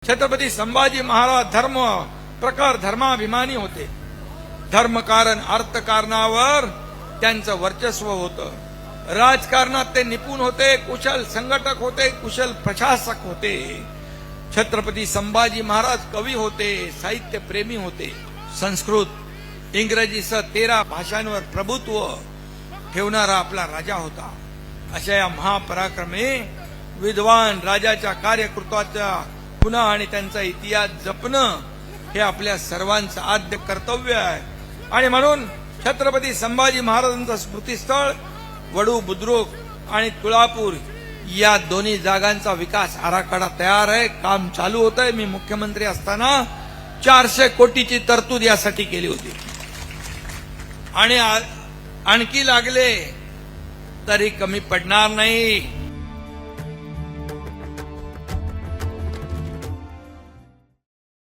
छत्रपती संभाजी महाराज धर्म प्रखर धर्माभिमानी होते. धर्मकारण अर्थकारणावर त्यांचं वर्चस्व होतं. राजकारणात ते निपुण होते, कुशल संघटक होते, कुशल प्रशासक होते. छत्रपती संभाजी महाराज कवी होते, साहित्य प्रेमी होते. संस्कृत इंग्रजीसह 13 भाषांवर प्रभुत्व ठेवणारा आपला राजा होता. अशा या महापराक्रमे विद्वान राजाच्या कार्यकृत्वाचा पुन्हा आणि त्यांचा इतिहास जपणं हे आपल्या सर्वांचं आद्य कर्तव्य आहे. आणि म्हणून छत्रपती संभाजी महाराजांचं स्मृतीस्थळ वडू बुद्रुक आणि तुळापूर या दोन्ही जागांचा विकास आराखडा तयार आहे. काम चालू होत आहे. मी मुख्यमंत्री असताना 400 कोटीची तरतूद यासाठी केली होती. आणि आणखी लागले तरी कमी पडणार नाही.